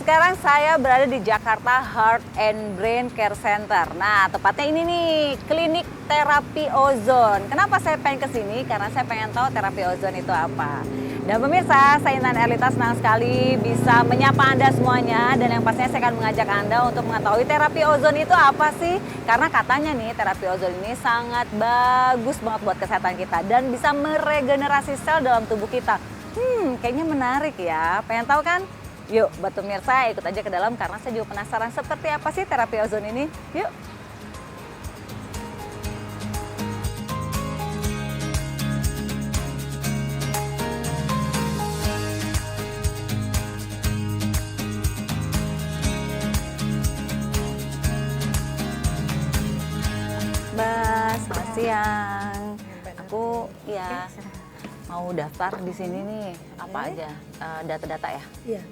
sekarang saya berada di Jakarta Heart and Brain Care Center. Nah, tepatnya ini nih, klinik terapi ozon. Kenapa saya pengen ke sini? Karena saya pengen tahu terapi ozon itu apa. Dan pemirsa, saya Intan Erlita senang sekali bisa menyapa Anda semuanya. Dan yang pastinya saya akan mengajak Anda untuk mengetahui terapi ozon itu apa sih? Karena katanya nih, terapi ozon ini sangat bagus banget buat kesehatan kita. Dan bisa meregenerasi sel dalam tubuh kita. Kayaknya menarik ya. Pengen tahu kan? Yuk, buat pemirsa ikut aja ke dalam karena saya juga penasaran seperti apa sih terapi ozon ini. Yuk. Mbak, selamat siang. Aku ya mau daftar di sini nih. Apa aja data-data ya? Iya.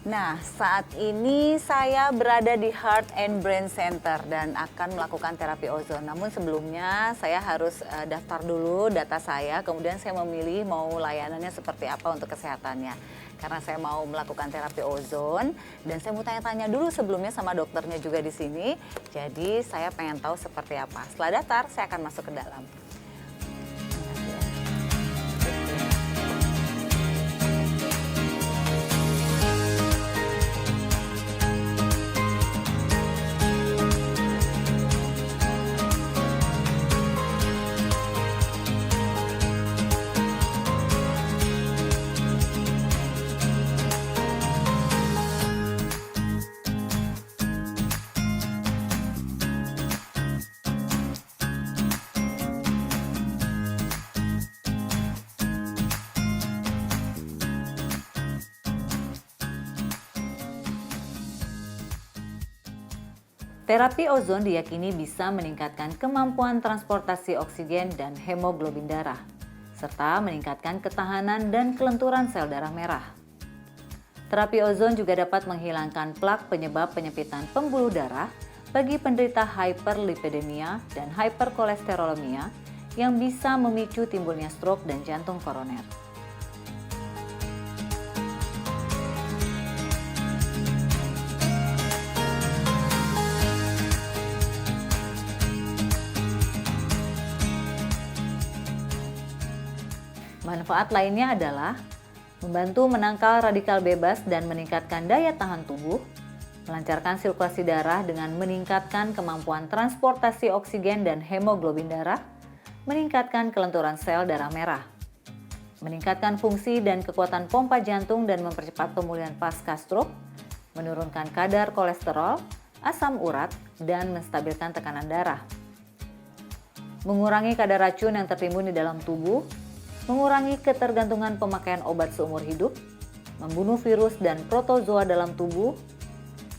Nah, saat ini saya berada di Heart and Brain Center dan akan melakukan terapi ozon. Namun sebelumnya saya harus daftar dulu data saya, kemudian saya memilih mau layanannya seperti apa untuk kesehatannya. Karena saya mau melakukan terapi ozon dan saya mau tanya-tanya dulu sebelumnya sama dokternya juga di sini. Jadi saya pengen tahu seperti apa. Setelah daftar, saya akan masuk ke dalam. Terapi ozon diyakini bisa meningkatkan kemampuan transportasi oksigen dan hemoglobin darah, serta meningkatkan ketahanan dan kelenturan sel darah merah. Terapi ozon juga dapat menghilangkan plak penyebab penyempitan pembuluh darah bagi penderita hyperlipidemia dan hyperkolesterolemia yang bisa memicu timbulnya stroke dan jantung koroner. Manfaat lainnya adalah membantu menangkal radikal bebas dan meningkatkan daya tahan tubuh, melancarkan sirkulasi darah dengan meningkatkan kemampuan transportasi oksigen dan hemoglobin darah, meningkatkan kelenturan sel darah merah, meningkatkan fungsi dan kekuatan pompa jantung dan mempercepat pemulihan pasca stroke, menurunkan kadar kolesterol, asam urat, dan menstabilkan tekanan darah, mengurangi kadar racun yang tertimbun di dalam tubuh, mengurangi ketergantungan pemakaian obat seumur hidup, membunuh virus dan protozoa dalam tubuh,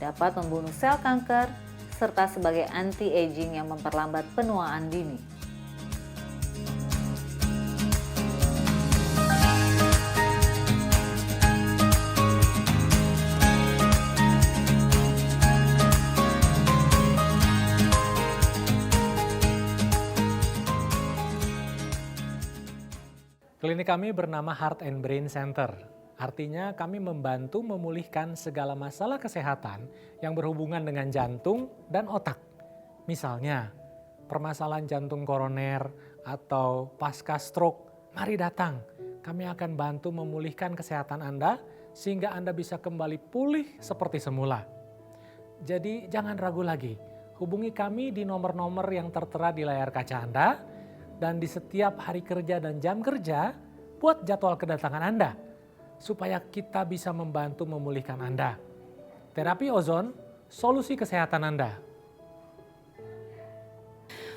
dapat membunuh sel kanker, serta sebagai anti-aging yang memperlambat penuaan dini. Klinik kami bernama Heart and Brain Center. Artinya kami membantu memulihkan segala masalah kesehatan yang berhubungan dengan jantung dan otak. Misalnya, permasalahan jantung koroner atau pasca stroke, mari datang. Kami akan bantu memulihkan kesehatan Anda sehingga Anda bisa kembali pulih seperti semula. Jadi jangan ragu lagi, hubungi kami di nomor-nomor yang tertera di layar kaca Anda. Dan di setiap hari kerja dan jam kerja, buat jadwal kedatangan Anda, supaya kita bisa membantu memulihkan Anda. Terapi ozon, solusi kesehatan Anda.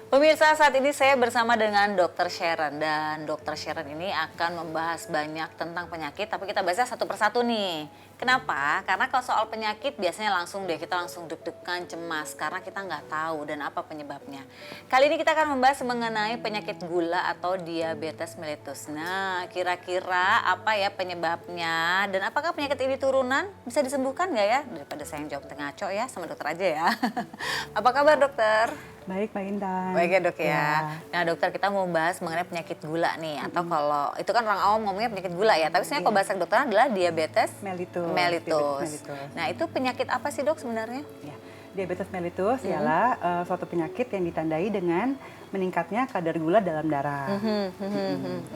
Pemirsa, saat ini saya bersama dengan Dr. Sharon dan Dr. Sharon ini akan membahas banyak tentang penyakit, tapi kita bahasnya satu persatu nih. Kenapa? Karena kalau soal penyakit biasanya kita langsung deg-degan, cemas karena kita nggak tahu dan apa penyebabnya. Kali ini kita akan membahas mengenai penyakit gula atau diabetes mellitus. Nah, kira-kira apa ya penyebabnya dan apakah penyakit ini turunan? Bisa disembuhkan nggak ya? Daripada saya yang jawab ngaco ya, sama dokter aja ya. Apa kabar dokter? Baik, Mbak Intan. Baik ya dok ya. Ya. Nah dokter, kita mau bahas mengenai penyakit gula nih. Atau kalau itu kan orang awam ngomongnya penyakit gula ya. Tapi sebenarnya kalau bahasa kedokteran adalah diabetes Mellitus. mellitus. Mellitus. Nah itu penyakit apa sih dok sebenarnya? Ya. Diabetes mellitus ialah suatu penyakit yang ditandai dengan meningkatnya kadar gula dalam darah.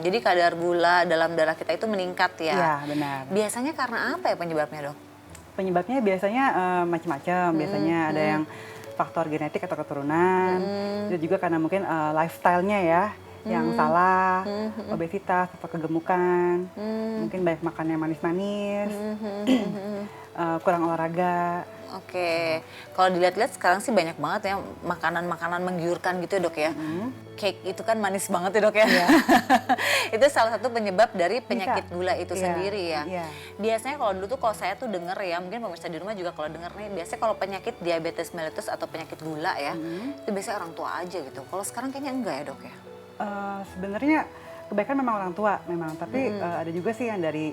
Jadi kadar gula dalam darah kita itu meningkat ya? Iya, benar. Biasanya karena apa ya penyebabnya dok? Penyebabnya biasanya macam-macam. Biasanya ada yang faktor genetik atau keturunan. Itu juga karena mungkin lifestyle-nya ya yang salah, obesitas atau kegemukan, mungkin banyak makan yang manis-manis, kurang olahraga. Oke, kalau dilihat-lihat sekarang sih banyak banget ya makanan-makanan menggiurkan gitu ya dok ya. Cake itu kan manis banget ya dok ya. Itu salah satu penyebab dari penyakit gula itu sendiri ya. Biasanya kalau dulu tuh kalau saya tuh denger ya, mungkin pemirsa di rumah juga kalau denger nih, biasanya kalau penyakit diabetes mellitus atau penyakit gula ya, itu biasanya orang tua aja gitu. Kalau sekarang kayaknya enggak ya dok ya? Sebenarnya kebanyakan memang orang tua memang, tapi ada juga sih yang dari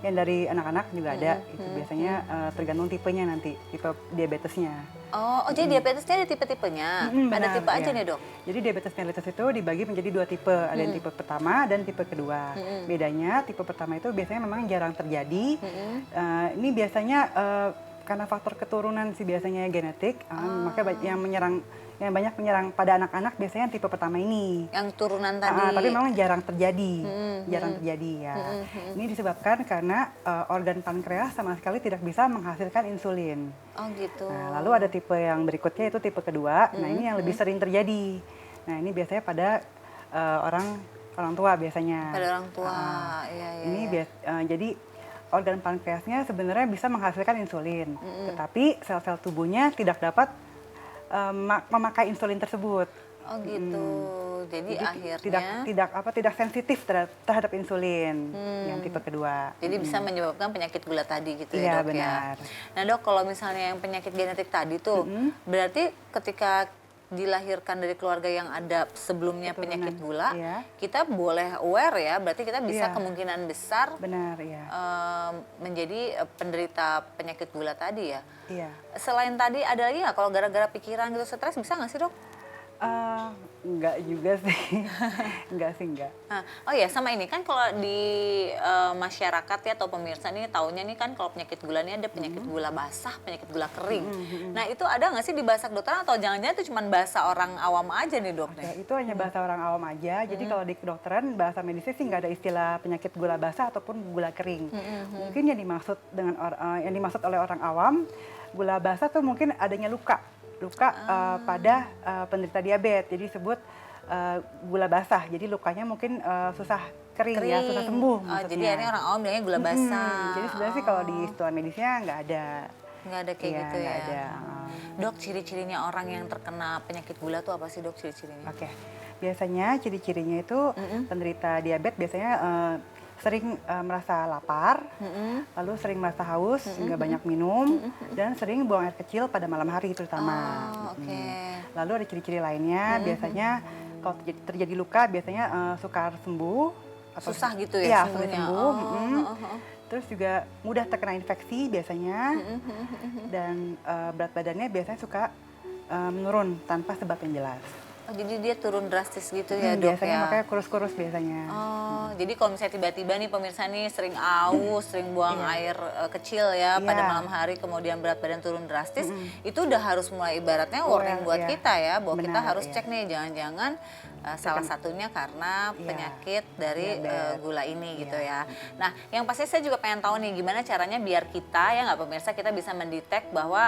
yang dari anak-anak juga ada. Itu biasanya tergantung tipenya nanti, tipe diabetesnya. Oh, jadi diabetesnya ada tipe-tipenya? Ada tipe aja nih dok? Jadi diabetes mellitus itu dibagi menjadi 2 tipe, ada yang tipe pertama dan tipe kedua. Bedanya tipe pertama itu biasanya memang jarang terjadi. Ini biasanya karena faktor keturunan sih biasanya genetik, makanya yang banyak menyerang pada anak-anak biasanya tipe pertama ini. Yang turunan tadi. Tapi memang jarang terjadi, ya. Ini disebabkan karena organ pankreas sama sekali tidak bisa menghasilkan insulin. Oh gitu. Nah, lalu ada tipe yang berikutnya itu tipe kedua. Nah ini yang lebih sering terjadi. Nah ini biasanya pada orang tua biasanya. Pada orang tua, iya. Ini jadi organ pankreasnya sebenarnya bisa menghasilkan insulin, tetapi sel-sel tubuhnya tidak dapat memakai insulin tersebut. Oh gitu. Jadi akhirnya tidak sensitif terhadap insulin yang tipe kedua. Jadi bisa menyebabkan penyakit gula tadi gitu Iya, ya dok benar. ya. Nah dok, kalau misalnya yang penyakit genetik tadi tuh, berarti ketika dilahirkan dari keluarga yang ada sebelumnya Keturunan, penyakit gula, iya. kita boleh aware ya, berarti kita bisa Iya. kemungkinan besar Benar, ya. menjadi penderita penyakit gula tadi ya. Iya. Selain tadi ada lagi nggak kalau gara-gara pikiran gitu stres bisa nggak sih dok? Enggak juga sih. enggak. Nah, oh ya sama ini kan kalau di masyarakat ya atau pemirsa nih taunya nih kan kalau penyakit gula ini ada penyakit gula basah, penyakit gula kering. Nah itu ada nggak sih di bahasa kedokteran atau jangan-jangan itu cuma bahasa orang awam aja nih dok? Ya, itu hanya bahasa orang awam aja. Jadi kalau di kedokteran bahasa medisnya sih nggak ada istilah penyakit gula basah ataupun gula kering. Mungkin yang dimaksud yang dimaksud oleh orang awam gula basah tuh mungkin adanya luka pada penderita diabetes. Jadi disebut gula basah. Jadi lukanya mungkin susah kering ya, susah sembuh maksudnya. Jadi ini orang awam bilangnya gula basah. Jadi sebenarnya sih kalau di istilah medisnya nggak ada. Nggak ada kayak gitu ya. Nggak ada. Dok, ciri-cirinya orang yang terkena penyakit gula tuh apa sih dok ciri-cirinya? Oke. Biasanya ciri-cirinya itu penderita diabetes biasanya sering merasa lapar, lalu sering merasa haus, nggak banyak minum, dan sering buang air kecil pada malam hari terutama. Lalu ada ciri-ciri lainnya, biasanya kalau terjadi luka biasanya sukar sembuh. Susah gitu ya sulit sembuh. Terus juga mudah terkena infeksi biasanya, dan berat badannya biasanya suka menurun tanpa sebab yang jelas. Oh, jadi dia turun drastis gitu ya dok biasanya ya? makanya kurus-kurus biasanya. Oh, jadi kalau misalnya tiba-tiba nih pemirsa nih sering aus, sering buang air kecil ya pada malam hari, kemudian berat badan turun drastis, itu udah harus mulai ibaratnya warning buat kita ya, bahwa kita harus cek nih jangan-jangan salah satunya karena penyakit dari gula ini gitu ya. Nah, yang pasti saya juga pengen tahu nih gimana caranya biar kita ya nggak pemirsa kita bisa mendetek bahwa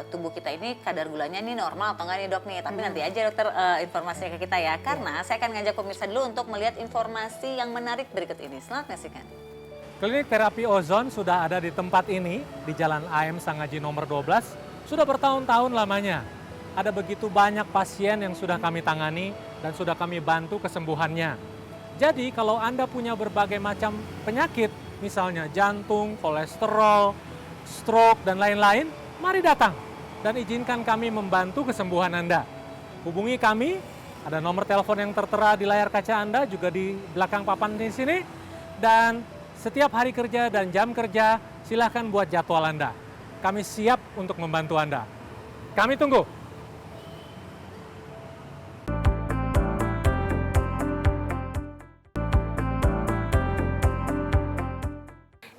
tubuh kita ini kadar gulanya ini normal atau enggak nih dok nih. Tapi nanti aja dokter informasinya ke kita ya. Karena saya akan ngajak pemirsa dulu untuk melihat informasi yang menarik berikut ini. Selamat menyaksikan. Klinik terapi ozon sudah ada di tempat ini, di Jalan AM Sangaji nomor 12, sudah bertahun-tahun lamanya. Ada begitu banyak pasien yang sudah kami tangani dan sudah kami bantu kesembuhannya. Jadi kalau Anda punya berbagai macam penyakit, misalnya jantung, kolesterol, stroke, dan lain-lain, mari datang dan izinkan kami membantu kesembuhan Anda. Hubungi kami, ada nomor telepon yang tertera di layar kaca Anda, juga di belakang papan di sini. Dan setiap hari kerja dan jam kerja, silahkan buat jadwal Anda. Kami siap untuk membantu Anda. Kami tunggu.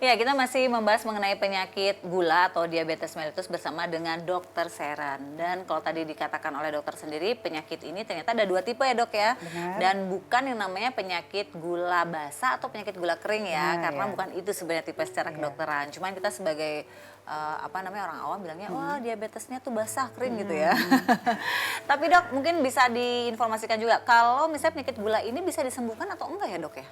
Ya, kita masih membahas mengenai penyakit gula atau diabetes mellitus bersama dengan Dokter Seren. Dan kalau tadi dikatakan oleh dokter sendiri, penyakit ini ternyata ada 2 tipe ya dok ya. Benar. Dan bukan yang namanya penyakit gula basah atau penyakit gula kering ya. Nah, Karena ya. bukan itu sebenarnya tipe secara kedokteran. Cuman kita sebagai orang awam bilangnya, wah diabetesnya tuh basah kering gitu ya. Tapi dok, mungkin bisa diinformasikan juga, kalau misalnya penyakit gula ini bisa disembuhkan atau enggak ya dok ya?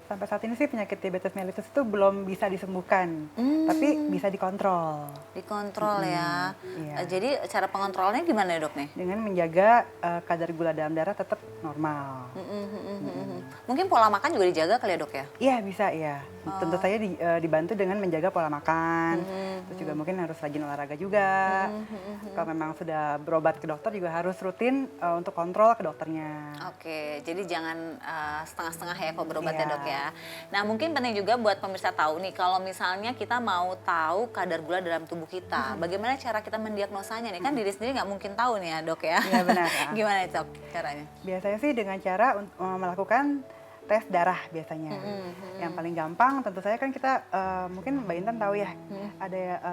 Sampai saat ini sih penyakit diabetes mellitus itu belum bisa disembuhkan, tapi bisa dikontrol. Dikontrol ya. Iya. Jadi cara pengontrolnya gimana ya dok nih? Dengan menjaga kadar gula dalam darah tetap normal. Mungkin pola makan juga dijaga kali ya dok ya? Iya bisa ya. Tentu saja dibantu dengan menjaga pola makan. Terus juga mungkin harus rajin olahraga juga. Kalau memang sudah berobat ke dokter juga harus rutin untuk kontrol ke dokternya. Oke, jadi jangan setengah-setengah ya kalau berobat ya Iya. dok ya. Nah mungkin penting juga buat pemirsa tahu nih, kalau misalnya kita mau tahu kadar gula dalam tubuh kita, bagaimana cara kita mendiagnosanya nih? Kan diri sendiri nggak mungkin tahu nih ya dok ya. Iya benar. Gimana itu dok caranya? Biasanya sih dengan cara melakukan tes darah biasanya. Yang paling gampang tentu saja kan kita mungkin Mbak Intan tahu ya, ada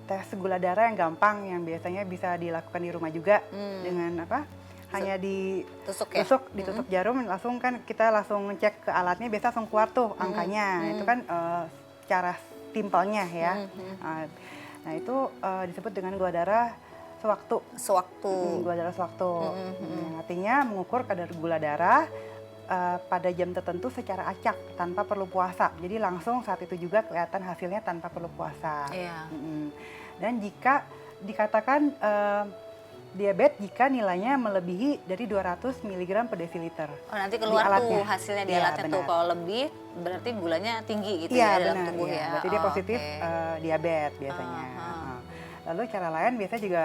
tes gula darah yang gampang yang biasanya bisa dilakukan di rumah juga dengan apa? Hanya Tusuk ya? ditusuk jarum langsung kan kita langsung ngecek ke alatnya biasa langsung keluar tuh angkanya. Itu kan cara simpelnya ya. Nah itu disebut dengan gula darah sewaktu. Gula darah sewaktu. Artinya mengukur kadar gula darah pada jam tertentu secara acak tanpa perlu puasa. Jadi langsung saat itu juga kelihatan hasilnya tanpa perlu puasa. Iya. Dan jika dikatakan diabetes jika nilainya melebihi dari 200 mg per desiliter. Oh nanti di keluar tuh alatnya. hasilnya di Iya, alatnya tuh. benar. Kalau lebih berarti gulanya tinggi gitu Iya ya dalam benar, tubuh iya. ya. Berarti dia Oh, positif oke. diabetes biasanya. Lalu cara lain biasa juga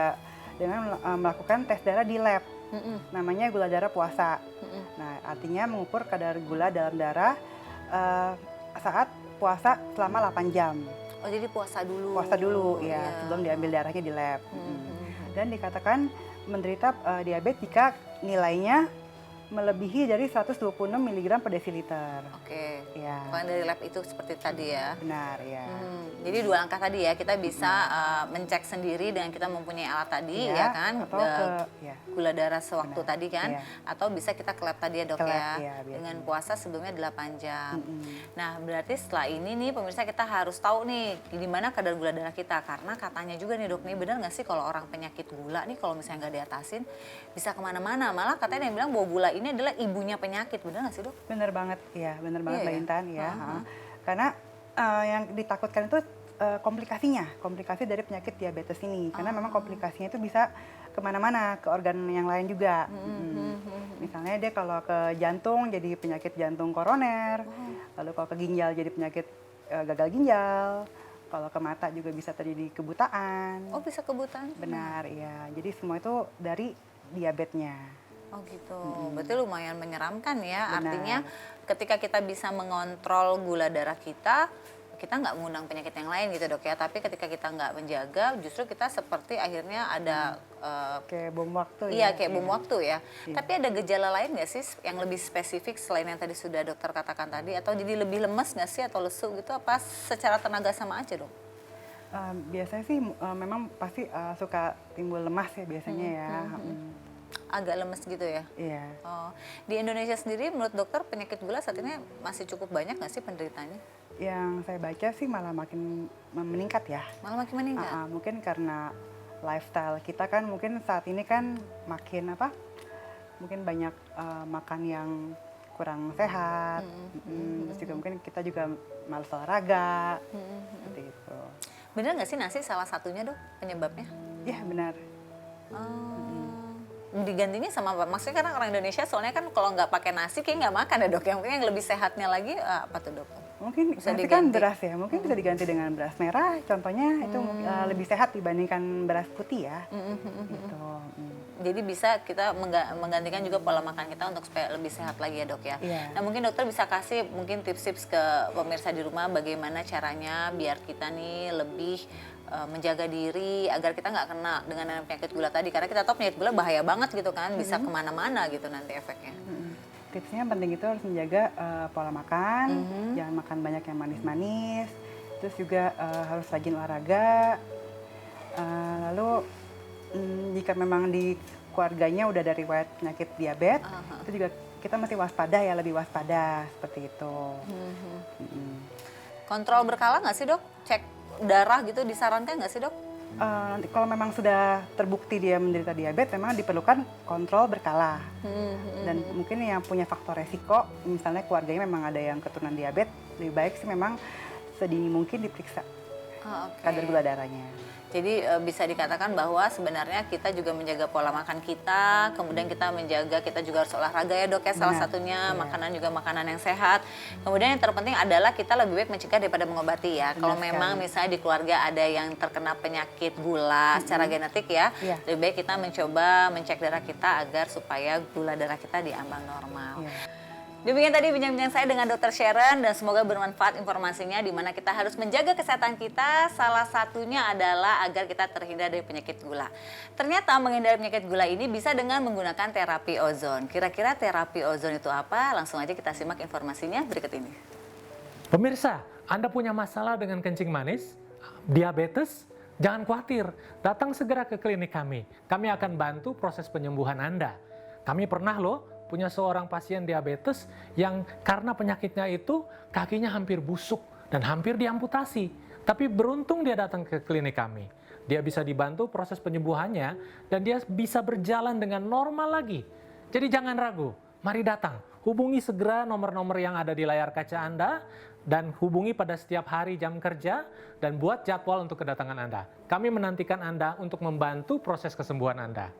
dengan melakukan tes darah di lab. Namanya gula darah puasa. Nah, artinya mengukur kadar gula dalam darah saat puasa selama 8 jam. Oh jadi puasa dulu. Puasa dulu ya, Iya. sebelum diambil darahnya di lab. Dan dikatakan menderita diabetes jika nilainya melebihi dari 126 mg per desiliter. Oke. Ya, Kalau yang dari lab itu seperti tadi ya. benar ya. Jadi 2 langkah tadi ya, kita bisa mencek sendiri dengan kita mempunyai alat tadi Iya, ya kan, atau ya. gula darah sewaktu Benar, tadi kan, iya. atau bisa kita ke lab tadi ya dok Ke lab, ya, iya, biasanya. dengan puasa sebelumnya 8 jam. Nah berarti setelah ini nih pemirsa kita harus tahu nih di mana kadar gula darah kita, karena katanya juga nih dok nih, benar nggak sih kalau orang penyakit gula nih kalau misalnya nggak diatasin bisa kemana-mana, malah katanya yang bilang bahwa gula ini adalah ibunya penyakit, benar nggak sih dok? Benar banget, ya, benar banget Iya Mbak ya? Intan ya. Karena yang ditakutkan itu komplikasi dari penyakit diabetes ini. Karena memang komplikasinya itu bisa kemana-mana, ke organ yang lain juga. Misalnya dia kalau ke jantung jadi penyakit jantung koroner, lalu kalau ke ginjal jadi penyakit gagal ginjal, kalau ke mata juga bisa terjadi kebutaan. Oh bisa kebutaan? Benar, ya. Jadi semua itu dari diabetesnya. Oh gitu, berarti lumayan menyeramkan ya. Benar. Artinya ketika kita bisa mengontrol gula darah kita nggak mengundang penyakit yang lain gitu dok ya. Tapi ketika kita nggak menjaga, justru kita seperti akhirnya ada Kayak bom waktu ya. iya kayak bom Iya. waktu ya. Iya. Tapi ada gejala lain nggak sih yang lebih spesifik selain yang tadi sudah dokter katakan tadi? Atau jadi lebih lemes nggak sih atau lesu gitu? Apa secara tenaga sama aja dok? Biasanya sih memang pasti suka timbul lemas ya biasanya ya. Agak lemes gitu ya? Iya. Oh, di Indonesia sendiri menurut dokter penyakit gula saat ini masih cukup banyak nggak sih penderitanya? Yang saya baca sih malah makin meningkat ya. Malah makin meningkat? Mungkin karena lifestyle kita kan mungkin saat ini kan makin apa? Mungkin banyak makan yang kurang sehat. Terus juga mungkin kita juga malas olahraga. Seperti itu. Bener nggak sih nasi salah satunya dok penyebabnya? Ya benar. Digantinya sama apa? Maksudnya karena orang Indonesia soalnya kan kalau nggak pakai nasi kayak nggak makan ya dok. Yang mungkin yang lebih sehatnya lagi apa tuh dok? Mungkin Bisa nasi kan diganti. beras ya, mungkin bisa diganti dengan beras merah. Contohnya itu lebih sehat dibandingkan beras putih ya. Gitu. Jadi bisa kita menggantikan juga pola makan kita untuk supaya lebih sehat lagi ya dok ya. Iya. Nah mungkin dokter bisa kasih mungkin tips-tips ke pemirsa di rumah bagaimana caranya biar kita nih lebih menjaga diri agar kita nggak kena dengan penyakit gula tadi. Karena kita tahu penyakit gula bahaya banget gitu kan, bisa kemana-mana gitu nanti efeknya. Tipsnya yang penting itu harus menjaga pola makan, jangan makan banyak yang manis-manis, terus juga harus rajin olahraga. Lalu jika memang di keluarganya udah ada riwayat penyakit diabetes, itu juga kita mesti waspada ya, lebih waspada seperti itu. Kontrol berkala nggak sih dok? Cek darah gitu disarankan nggak sih dok? Nanti kalau memang sudah terbukti dia menderita diabetes, memang diperlukan kontrol berkala. Dan mungkin yang punya faktor resiko, misalnya keluarganya memang ada yang keturunan diabetes, lebih baik sih memang sedini mungkin diperiksa kadar gula darahnya. Jadi bisa dikatakan bahwa sebenarnya kita juga menjaga pola makan kita, kemudian kita menjaga, kita juga harus olahraga ya dok ya, salah satunya makanan juga makanan yang sehat. Kemudian yang terpenting adalah kita lebih baik mencegah daripada mengobati ya. Kalau memang misalnya di keluarga ada yang terkena penyakit gula secara genetik ya, lebih baik kita mencoba mencek darah kita agar supaya gula darah kita di ambang normal. Demikian tadi bincang-bincang saya dengan Dr. Sharon dan semoga bermanfaat informasinya di mana kita harus menjaga kesehatan kita. Salah satunya adalah agar kita terhindar dari penyakit gula. Ternyata menghindari penyakit gula ini bisa dengan menggunakan terapi ozon. Kira-kira terapi ozon itu apa? Langsung aja kita simak informasinya berikut ini. Pemirsa, Anda punya masalah dengan kencing manis, diabetes? Jangan khawatir, datang segera ke klinik kami. Kami akan bantu proses penyembuhan Anda. Kami pernah loh punya seorang pasien diabetes yang karena penyakitnya itu kakinya hampir busuk dan hampir diamputasi. Tapi beruntung dia datang ke klinik kami. Dia bisa dibantu proses penyembuhannya dan dia bisa berjalan dengan normal lagi. Jadi jangan ragu, mari datang. Hubungi segera nomor-nomor yang ada di layar kaca Anda dan hubungi pada setiap hari jam kerja dan buat jadwal untuk kedatangan Anda. Kami menantikan Anda untuk membantu proses kesembuhan Anda.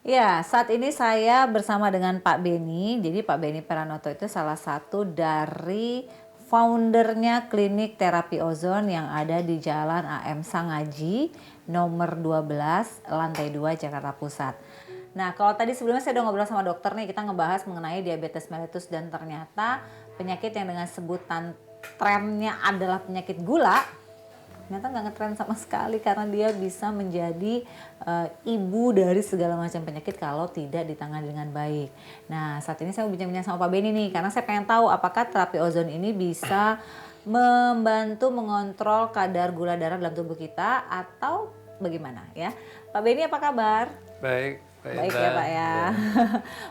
Ya, saat ini saya bersama dengan Pak Beni. Jadi Pak Beni Pranoto itu salah satu dari foundernya klinik terapi ozon yang ada di Jalan AM Sangaji nomor 12 lantai 2 Jakarta Pusat. Nah, kalau tadi sebelumnya saya udah ngobrol sama dokter nih, kita ngebahas mengenai diabetes mellitus dan ternyata penyakit yang dengan sebutan trennya adalah penyakit gula, ternyata nggak ngetren sama sekali karena dia bisa menjadi ibu dari segala macam penyakit kalau tidak ditangani dengan baik. Nah, saat ini saya mau bincang-bincang sama Pak Beni nih karena saya pengen tahu apakah terapi ozon ini bisa membantu mengontrol kadar gula darah dalam tubuh kita atau bagaimana ya. Pak Beni apa kabar? Baik Ya Pak ya.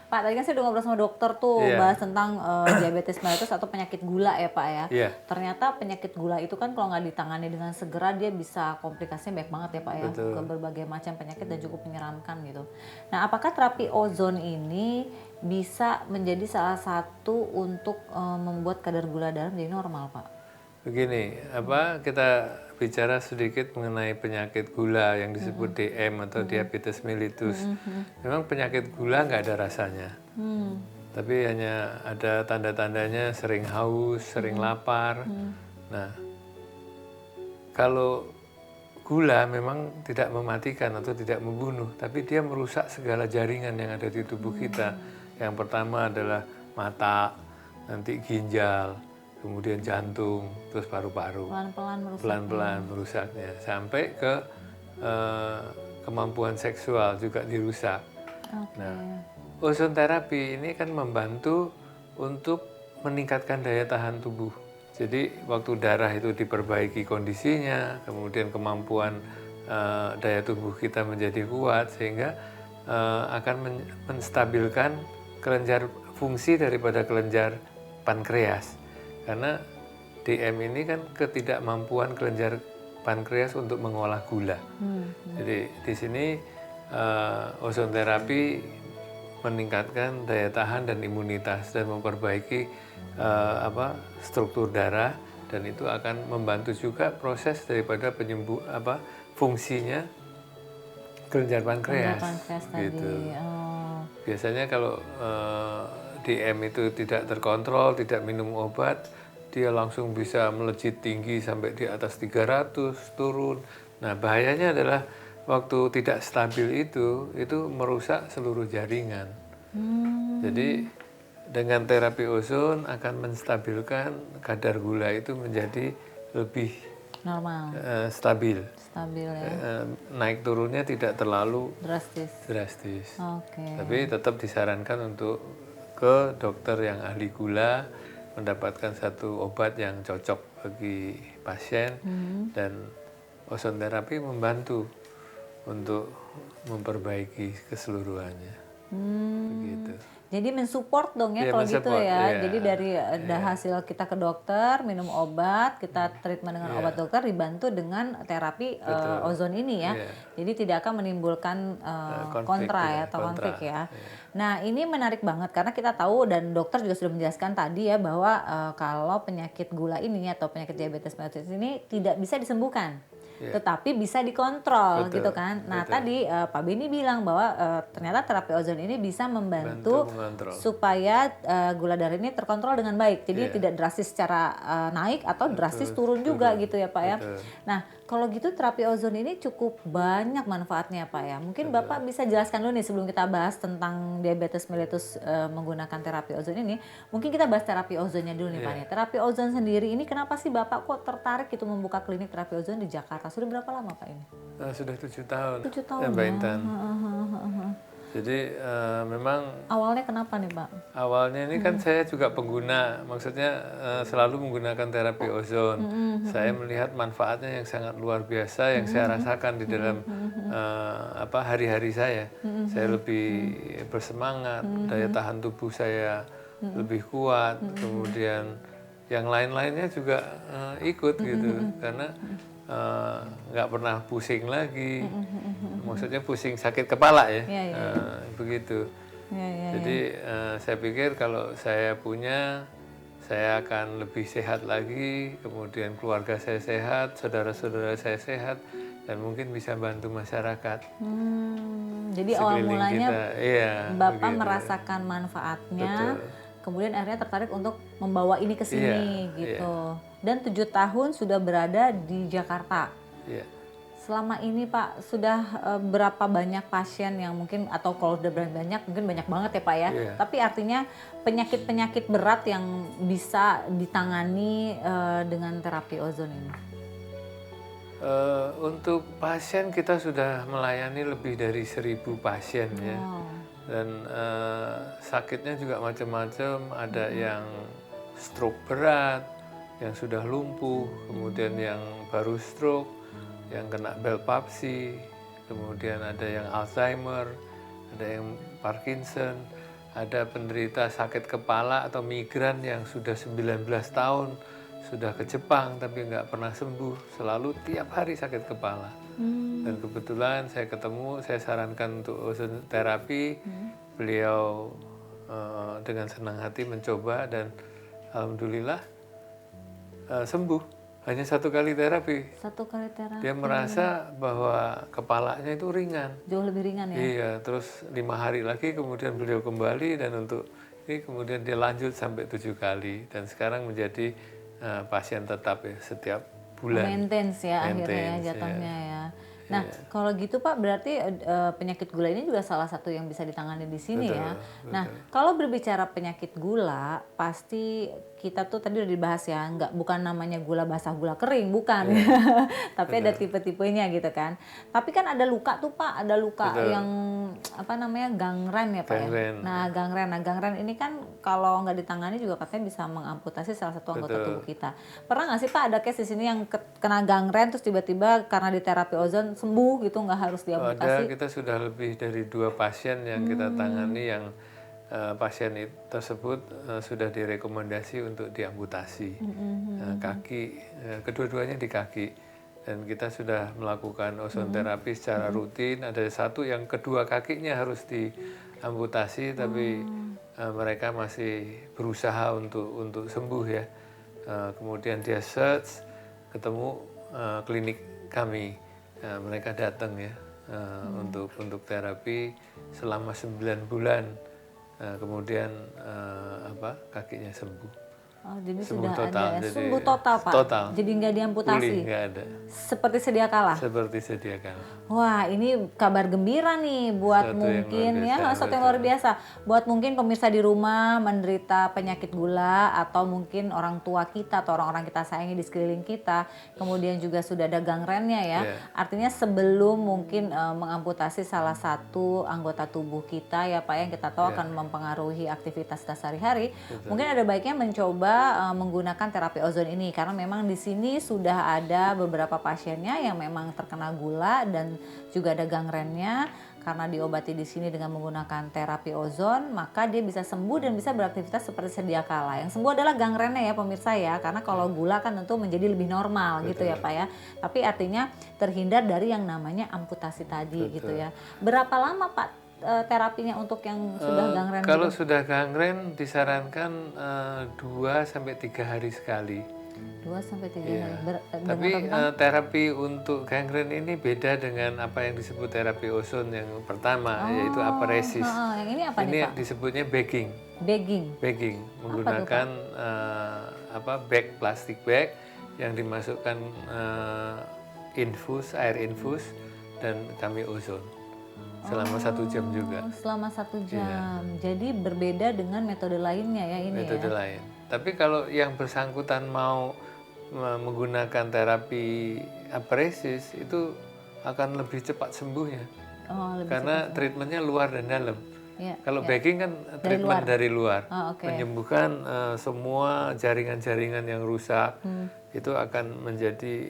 Pak, tadi kan saya udah ngobrol sama dokter tuh bahas tentang diabetes mellitus atau penyakit gula ya Pak ya. Ternyata penyakit gula itu kan kalau nggak ditangani dengan segera dia bisa komplikasinya banyak banget ya Pak ya. Ke berbagai macam penyakit dan cukup menyeramkan gitu. Nah, apakah terapi ozon ini bisa menjadi salah satu untuk membuat kadar gula darah menjadi normal Pak? Begini, kita bicara sedikit mengenai penyakit gula yang disebut DM atau diabetes mellitus. Memang penyakit gula nggak ada rasanya, tapi hanya ada tanda-tandanya sering haus, sering lapar. Nah, kalau gula memang tidak mematikan atau tidak membunuh, tapi dia merusak segala jaringan yang ada di tubuh kita. Yang pertama adalah mata, nanti ginjal, kemudian jantung, terus paru-paru. Pelan-pelan merusaknya. Sampai ke kemampuan seksual juga dirusak. Nah, ozon terapi ini kan membantu untuk meningkatkan daya tahan tubuh. Jadi waktu darah itu diperbaiki kondisinya, kemudian kemampuan daya tubuh kita menjadi kuat, sehingga akan menstabilkan kelenjar fungsi daripada kelenjar pankreas. Karena DM ini kan ketidakmampuan kelenjar pankreas untuk mengolah gula. Jadi di sini ozon terapi meningkatkan daya tahan dan imunitas dan memperbaiki struktur darah, dan itu akan membantu juga proses daripada fungsinya kelenjar pankreas. Gitu. Biasanya kalau DM itu tidak terkontrol, tidak minum obat, dia langsung bisa melejit tinggi sampai di atas 300, turun. Nah, bahayanya adalah waktu tidak stabil itu merusak seluruh jaringan. Jadi dengan terapi ozon akan menstabilkan kadar gula itu menjadi lebih Normal, stabil. stabil ya. Naik turunnya tidak terlalu Drastis. drastis. Oke. Tapi tetap disarankan untuk ke dokter yang ahli gula, mendapatkan satu obat yang cocok bagi pasien, dan ozon terapi membantu untuk memperbaiki keseluruhannya. Begitu. Jadi mensupport dong ya Iya, kalau gitu mensupport, ya. iya. Jadi dari hasil kita ke dokter, minum obat, kita treatment dengan obat dokter dibantu dengan terapi ozon ini ya. Iya. Jadi tidak akan menimbulkan Konflik kontra ya, ya atau konflik kontra. ya. Iya. Nah ini menarik banget karena kita tahu dan dokter juga sudah menjelaskan tadi ya bahwa kalau penyakit gula ini atau penyakit diabetes mellitus ini tidak bisa disembuhkan. Tetapi bisa dikontrol Betul, gitu kan. Nah betul. tadi Pak Beni bilang bahwa ternyata terapi ozon ini bisa membantu mengontrol. supaya gula darah ini terkontrol dengan baik. Jadi tidak drastis secara naik atau drastis turun juga gitu ya Pak ya. Betul. Nah kalau gitu terapi ozon ini cukup banyak manfaatnya Pak ya. Mungkin Bapak bisa jelaskan dulu nih sebelum kita bahas tentang diabetes mellitus menggunakan terapi ozon ini. Mungkin kita bahas terapi ozonnya dulu nih Pak ya. Terapi ozon sendiri ini kenapa sih Bapak kok tertarik gitu membuka klinik terapi ozon di Jakarta? Sudah berapa lama Pak ini? Sudah 7 tahun. 7 tahun ya, Mbak ya. Intan. Jadi memang Awalnya kenapa nih Pak? awalnya ini kan saya juga pengguna, maksudnya selalu menggunakan terapi ozon. Saya melihat manfaatnya yang sangat luar biasa yang saya rasakan di dalam hari-hari saya. Saya lebih bersemangat, daya tahan tubuh saya lebih kuat, kemudian yang lain-lainnya juga ikut gitu, karena nggak pernah pusing lagi, maksudnya pusing sakit kepala ya, begitu. Jadi saya pikir kalau saya punya, saya akan lebih sehat lagi, kemudian keluarga saya sehat, saudara-saudara saya sehat, dan mungkin bisa bantu masyarakat. Jadi awal Sekeliling mulanya kita. Iya, Bapak begitu. merasakan manfaatnya, Betul. kemudian akhirnya tertarik untuk membawa ini ke sini Iya, gitu. Dan 7 tahun sudah berada di Jakarta. Iya. Selama ini Pak sudah berapa banyak pasien yang mungkin, atau kalau udah banyak mungkin banyak banget ya Pak ya. Iya. Tapi artinya penyakit-penyakit berat yang bisa ditangani dengan terapi ozon ini. Untuk pasien kita sudah melayani lebih dari 1.000 pasien ya. Dan sakitnya juga macam-macam, ada yang stroke berat, yang sudah lumpuh, kemudian yang baru stroke, yang kena bel palsy, kemudian ada yang Alzheimer, ada yang Parkinson, ada penderita sakit kepala atau migran yang sudah 19 tahun, sudah ke Jepang tapi nggak pernah sembuh, selalu tiap hari sakit kepala. Dan kebetulan saya ketemu, saya sarankan untuk ozon terapi, beliau dengan senang hati mencoba dan alhamdulillah sembuh. Hanya 1 kali terapi. 1 kali terapi. Dia merasa bahwa kepalanya itu ringan. Jauh lebih ringan ya? Iya, terus 5 hari lagi kemudian beliau kembali, dan untuk ini kemudian dia lanjut sampai 7 kali dan sekarang menjadi pasien tetap ya, setiap bulan. Maintenance ya akhirnya ya Maintenance, jatuhnya ya. Nah kalau gitu Pak berarti penyakit gula ini juga salah satu yang bisa ditangani di sini Betul, ya. betul. Nah kalau berbicara penyakit gula pasti kita tuh tadi udah dibahas ya, bukan namanya gula basah gula kering, bukan. Tapi ada tipe-tipenya gitu kan. Tapi kan ada luka tuh Pak, ada luka Betul. yang apa namanya gangren ya Pak Gangren. ya. Nah gangren ini kan kalau nggak ditangani juga katanya bisa mengamputasi salah satu anggota Betul. tubuh kita. Pernah nggak sih Pak ada case di sini yang kena gangren terus tiba-tiba karena di terapi ozon sembuh gitu, nggak harus Ada, diamputasi? kita sudah lebih dari 2 pasien yang kita tangani yang pasien tersebut sudah direkomendasi untuk diamputasi kaki, kedua-duanya di kaki, dan kita sudah melakukan ozon terapi secara rutin. Ada satu yang kedua kakinya harus diamputasi, tapi mereka masih berusaha untuk sembuh ya. Kemudian dia search, ketemu klinik kami, mereka datang ya untuk terapi selama 9 bulan. Kemudian kakinya sembuh. Oh, jadi Sembuh sudah total, ada jadi sembuh total, Pak. total. Jadi nggak diamputasi. Pulih, nggak ada. Seperti sedia kala. Seperti sedia kala. Wah, ini kabar gembira nih buat Suatu yang mungkin luar biasa, sesuatu yang luar biasa. Buat mungkin pemirsa di rumah menderita penyakit gula atau mungkin orang tua kita atau orang-orang kita sayangi di sekeliling kita, kemudian juga sudah ada gangrennya ya. Yeah. Artinya sebelum mungkin mengamputasi salah satu anggota tubuh kita ya Pak yang kita tahu Yeah. akan mempengaruhi aktivitas kita sehari-hari, mungkin ada baiknya mencoba menggunakan terapi ozon ini karena memang di sini sudah ada beberapa pasiennya yang memang terkena gula dan juga ada gangrennya. Karena diobati di sini dengan menggunakan terapi ozon, maka dia bisa sembuh dan bisa beraktivitas seperti sedia kala. Yang sembuh adalah gangrennya ya pemirsa ya, karena kalau gula kan tentu menjadi lebih normal. Betul. Gitu ya Pak ya. Tapi artinya terhindar dari yang namanya amputasi tadi. Betul. Gitu ya. Berapa lama Pak terapinya untuk yang sudah gangren? Kalau gitu? sudah gangren disarankan 2-3 hari sekali. 2-3 Iya. hari. Tapi terapi untuk gangren ini beda dengan apa yang disebut terapi ozon yang pertama, yaitu aparesis. Yang ini apa Ini nih Pak? disebutnya bagging. Bagging. Menggunakan bag, plastik bag yang dimasukkan air infus dan kami ozon selama 1 jam juga. Selama 1 jam. Iya. Jadi berbeda dengan metode lainnya ya ini Metode ya. lain. Tapi kalau yang bersangkutan mau menggunakan terapi aparesis itu akan lebih cepat sembuhnya. Oh, lebih Karena treatmentnya luar dan dalam. Ya, Kalau ya. bagging kan treatment dari luar, Oh, oke. menyembuhkan semua jaringan-jaringan yang rusak, itu akan menjadi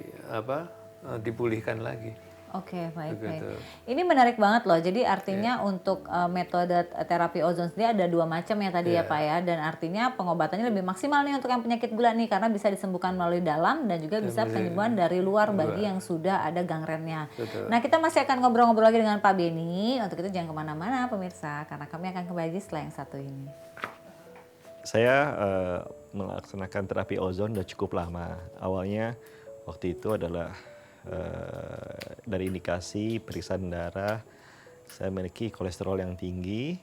dipulihkan lagi. Oke, baik. Begitu. Ini menarik banget loh. Jadi artinya untuk metode terapi ozon sendiri ada 2 macam ya tadi ya Pak ya. Dan artinya pengobatannya lebih maksimal nih untuk yang penyakit gula nih karena bisa disembuhkan melalui dalam dan juga bisa penyembuhan dari luar bagi yang sudah ada gangrennya. Betul. Nah kita masih akan ngobrol-ngobrol lagi dengan Pak Beni. Untuk itu jangan kemana-mana pemirsa karena kami akan kembali setelah yang satu ini. Saya melaksanakan terapi ozon sudah cukup lama. Awalnya waktu itu adalah dari indikasi periksaan darah, saya memiliki kolesterol yang tinggi,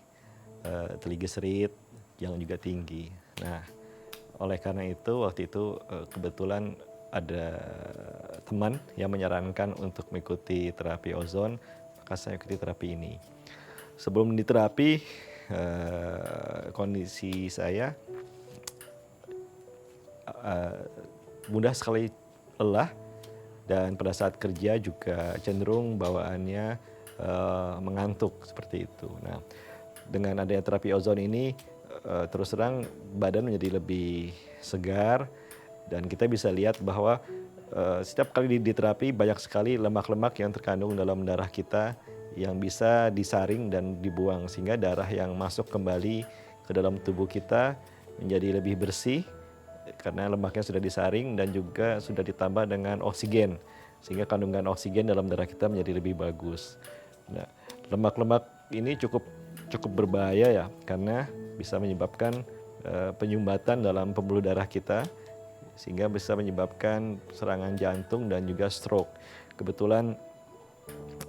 trigliserid yang juga tinggi. Nah, oleh karena itu waktu itu kebetulan ada teman yang menyarankan untuk mengikuti terapi ozon, maka saya ikuti terapi ini. Sebelum diterapi, kondisi saya mudah sekali lelah. Dan pada saat kerja juga cenderung bawaannya mengantuk seperti itu. Nah, dengan adanya terapi ozon ini terus terang badan menjadi lebih segar dan kita bisa lihat bahwa setiap kali di terapi banyak sekali lemak-lemak yang terkandung dalam darah kita yang bisa disaring dan dibuang sehingga darah yang masuk kembali ke dalam tubuh kita menjadi lebih bersih. Karena lemaknya sudah disaring dan juga sudah ditambah dengan oksigen sehingga kandungan oksigen dalam darah kita menjadi lebih bagus. Nah, lemak-lemak ini cukup berbahaya ya karena bisa menyebabkan penyumbatan dalam pembuluh darah kita sehingga bisa menyebabkan serangan jantung dan juga stroke. Kebetulan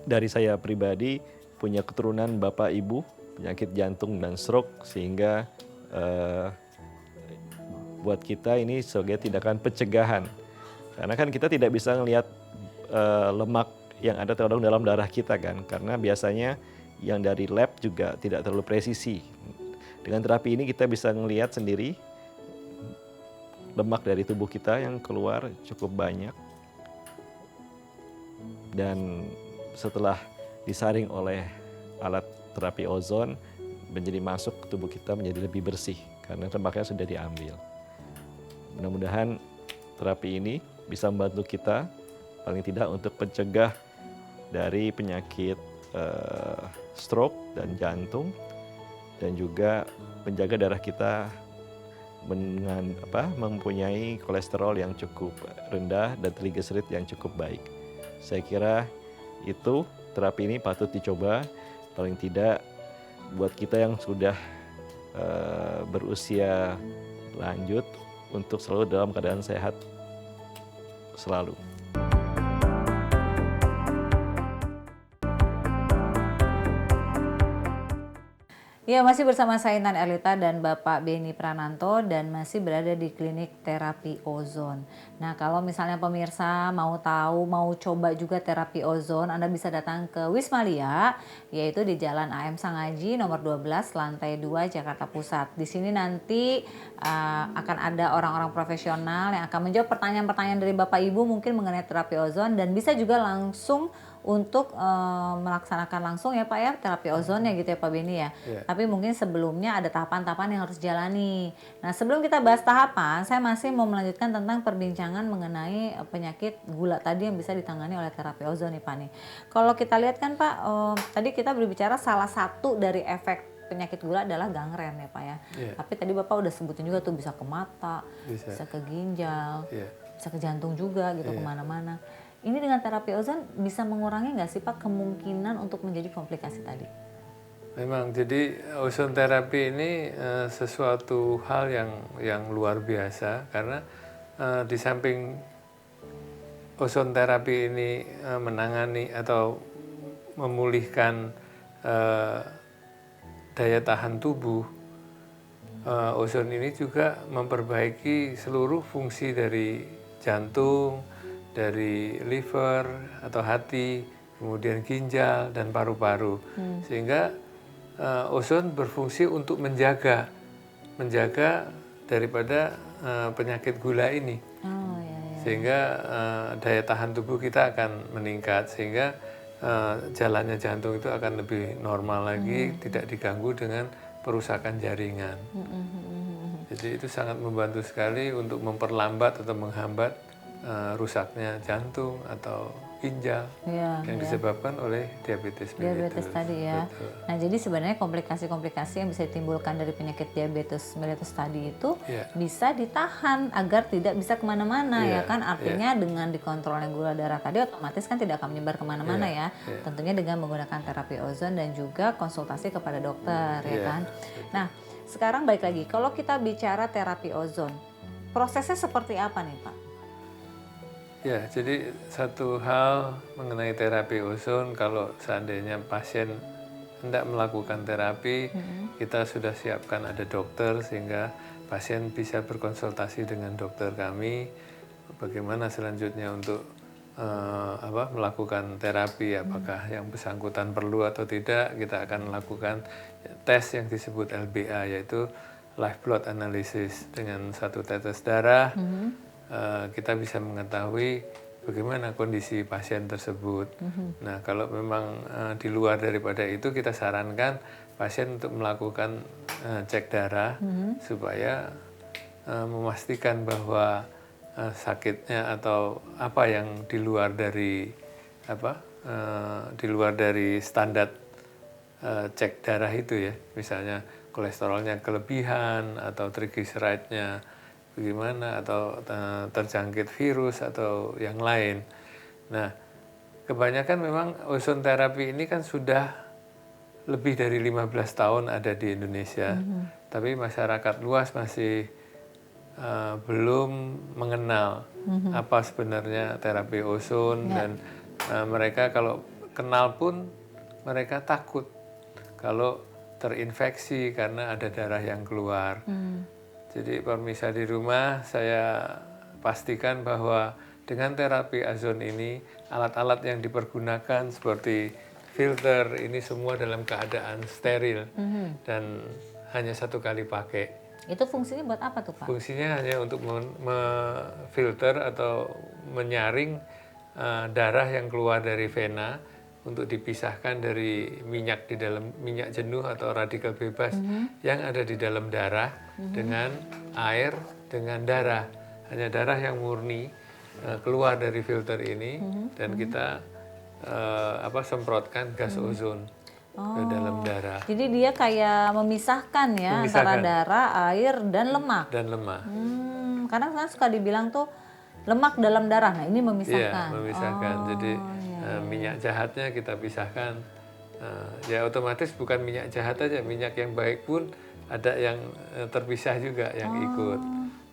dari saya pribadi punya keturunan bapak ibu penyakit jantung dan stroke sehingga buat kita ini sebagai tindakan pencegahan. Karena kan kita tidak bisa melihat lemak yang ada terkandung dalam darah kita kan. Karena biasanya yang dari lab juga tidak terlalu presisi. Dengan terapi ini kita bisa melihat sendiri lemak dari tubuh kita yang keluar cukup banyak. Dan setelah disaring oleh alat terapi ozon menjadi masuk ke tubuh kita menjadi lebih bersih karena lemaknya sudah diambil. Mudah-mudahan terapi ini bisa membantu kita paling tidak untuk mencegah dari penyakit stroke dan jantung dan juga menjaga darah kita mempunyai kolesterol yang cukup rendah dan trigliserid yang cukup baik. Saya kira itu terapi ini patut dicoba paling tidak buat kita yang sudah berusia lanjut untuk selalu dalam keadaan sehat selalu. Ya, masih bersama saya Intan Erlita dan Bapak Beni Prananto dan masih berada di klinik terapi ozon. Nah, kalau misalnya pemirsa mau tahu, mau coba juga terapi ozon, Anda bisa datang ke Wisma Lia, yaitu di Jalan AM Sangaji nomor 12, lantai 2, Jakarta Pusat. Di sini nanti akan ada orang-orang profesional yang akan menjawab pertanyaan-pertanyaan dari Bapak Ibu mungkin mengenai terapi ozon, dan bisa juga langsung untuk melaksanakan langsung ya Pak ya terapi ozonnya gitu ya Pak Beni ya. Yeah. Tapi mungkin sebelumnya ada tahapan-tahapan yang harus jalani. Nah, sebelum kita bahas tahapan, saya masih mau melanjutkan tentang perbincangan mengenai penyakit gula tadi yang bisa ditangani oleh terapi ozon nih Pak nih. Kalau kita lihat kan Pak, tadi kita berbicara salah satu dari efek penyakit gula adalah gangren ya Pak ya. Yeah. Tapi tadi Bapak udah sebutin juga tuh bisa ke mata, Bisa. bisa ke ginjal, Yeah. bisa ke jantung juga gitu Iya. kemana-mana. Ini dengan terapi ozon bisa mengurangi nggak sih Pak kemungkinan untuk menjadi komplikasi tadi? Memang, jadi ozon terapi ini sesuatu hal yang luar biasa karena di samping ozon terapi ini menangani atau memulihkan daya tahan tubuh, ozon ini juga memperbaiki seluruh fungsi dari jantung, dari liver atau hati, kemudian ginjal dan paru-paru, sehingga ozon berfungsi untuk menjaga daripada penyakit gula ini, Oh ya ya. sehingga daya tahan tubuh kita akan meningkat, sehingga jalannya jantung itu akan lebih normal lagi, tidak diganggu dengan perusakan jaringan. Jadi itu sangat membantu sekali untuk memperlambat atau menghambat rusaknya jantung atau ginjal Ya, yang ya. disebabkan oleh diabetes Diabetes mellitus. tadi ya. Betul. Nah, jadi sebenarnya komplikasi-komplikasi yang bisa ditimbulkan dari penyakit diabetes mellitus tadi itu Iya. bisa ditahan agar tidak bisa kemana-mana Iya, ya kan. Artinya dengan dikontrolnya gula darah tadi otomatis kan tidak akan menyebar kemana-mana Iya, ya. iya. Tentunya dengan menggunakan terapi ozon dan juga konsultasi kepada dokter ya Iya. kan. Nah, sekarang balik lagi, kalau kita bicara terapi ozon, prosesnya seperti apa nih Pak? Ya, jadi satu hal mengenai terapi ozon, kalau seandainya pasien hendak melakukan terapi, kita sudah siapkan ada dokter sehingga pasien bisa berkonsultasi dengan dokter kami bagaimana selanjutnya untuk melakukan terapi, apakah yang bersangkutan perlu atau tidak. Kita akan melakukan tes yang disebut LBA, yaitu live blood analysis. Dengan satu tetes darah kita bisa mengetahui bagaimana kondisi pasien tersebut. Nah, kalau memang di luar daripada itu, kita sarankan pasien untuk melakukan cek darah supaya memastikan bahwa sakitnya atau apa yang di luar dari standar cek darah itu ya, misalnya kolesterolnya kelebihan atau triglyceride-nya bagaimana, atau terjangkit virus atau yang lain. Nah, kebanyakan memang ozon terapi ini kan sudah lebih dari 15 tahun ada di Indonesia, tapi masyarakat luas masih belum mengenal apa sebenarnya terapi ozon, dan mereka kalau kenal pun mereka takut kalau terinfeksi karena ada darah yang keluar. Jadi pemirsa di rumah, saya pastikan bahwa dengan terapi ozon ini, alat-alat yang dipergunakan seperti filter ini semua dalam keadaan steril dan hanya satu kali pakai. Itu fungsinya buat apa tuh Pak? Fungsinya hanya untuk memfilter atau menyaring darah yang keluar dari vena untuk dipisahkan dari minyak di dalam minyak jenuh atau radikal bebas yang ada di dalam darah dengan air, dengan darah. Hanya darah yang murni keluar dari filter ini dan kita semprotkan gas ozon ke dalam darah. Jadi dia kayak memisahkan ya antara darah, air, dan lemak. Dan lemak. Kadang kan suka dibilang tuh lemak dalam darah. Nah, ini memisahkan. Iya, memisahkan. Jadi minyak jahatnya kita pisahkan. Ya otomatis bukan minyak jahat aja, minyak yang baik pun ada yang terpisah juga yang ikut.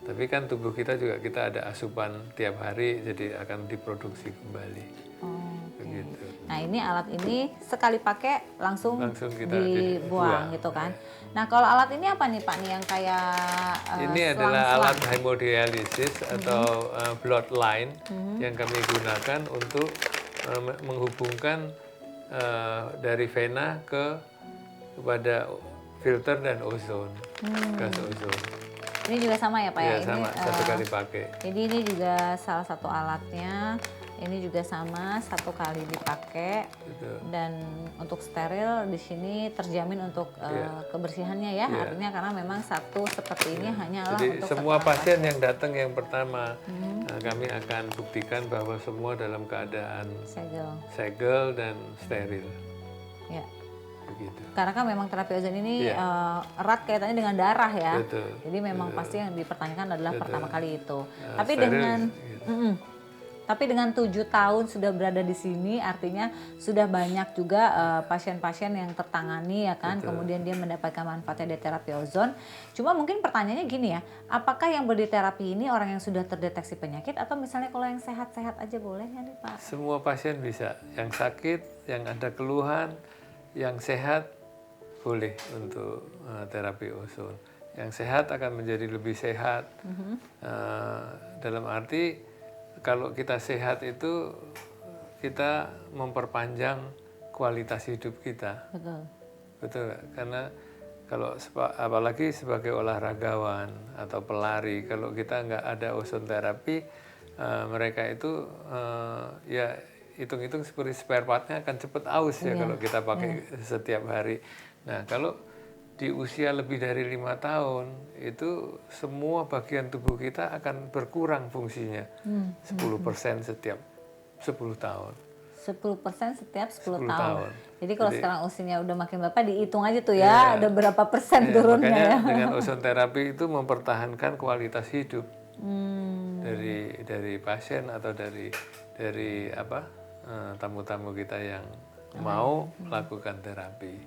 Tapi kan tubuh kita juga kita ada asupan tiap hari, jadi akan diproduksi kembali. Begitu. Nah ini alat ini sekali pakai langsung kita dibuang gitu kan. Nah kalau alat ini apa nih Pak nih yang kayak ini adalah alat hemodialisis atau bloodline yang kami gunakan untuk menghubungkan dari vena kepada filter dan ozon, gas ozon. Ini juga sama ya Pak ya? Iya sama, satu kali pakai. Jadi ini juga salah satu alatnya. Ini juga sama, satu kali dipakai. Dan untuk steril di sini terjamin untuk kebersihannya ya. Artinya karena memang satu seperti ini hanyalah jadi untuk semua pasien yang datang yang pertama kami akan buktikan bahwa semua dalam keadaan segel dan steril. Ya. Begitu. Karena kan memang terapi ozon ini erat kaitannya dengan darah ya. Betul. Jadi memang pasti yang dipertanyakan adalah pertama kali itu. Tapi steril, dengan gitu. Tapi dengan 7 tahun sudah berada di sini, artinya sudah banyak juga pasien-pasien yang tertangani ya kan, kemudian dia mendapatkan manfaatnya dari terapi ozon. Cuma mungkin pertanyaannya gini ya, apakah yang berditerapi ini orang yang sudah terdeteksi penyakit atau misalnya kalau yang sehat-sehat aja boleh ya nih Pak? Semua pasien bisa, yang sakit, yang ada keluhan, yang sehat boleh untuk terapi ozon. Yang sehat akan menjadi lebih sehat, dalam arti kalau kita sehat itu kita memperpanjang kualitas hidup kita. Betul. Betul, karena kalau apalagi sebagai olahragawan atau pelari, kalau kita nggak ada ozon terapi, mereka itu ya hitung-hitung seperti spare partnya akan cepat aus ya kalau kita pakai setiap hari. Nah kalau di usia lebih dari 5 tahun itu semua bagian tubuh kita akan berkurang fungsinya 10% setiap 10 tahun. 10% setiap 10 tahun. tahun. Jadi kalau sekarang usianya udah makin bapak dihitung aja tuh ya, ada berapa persen turunnya makanya ya. dengan ozon terapi itu mempertahankan kualitas hidup dari pasien atau dari tamu-tamu kita yang mau melakukan terapi.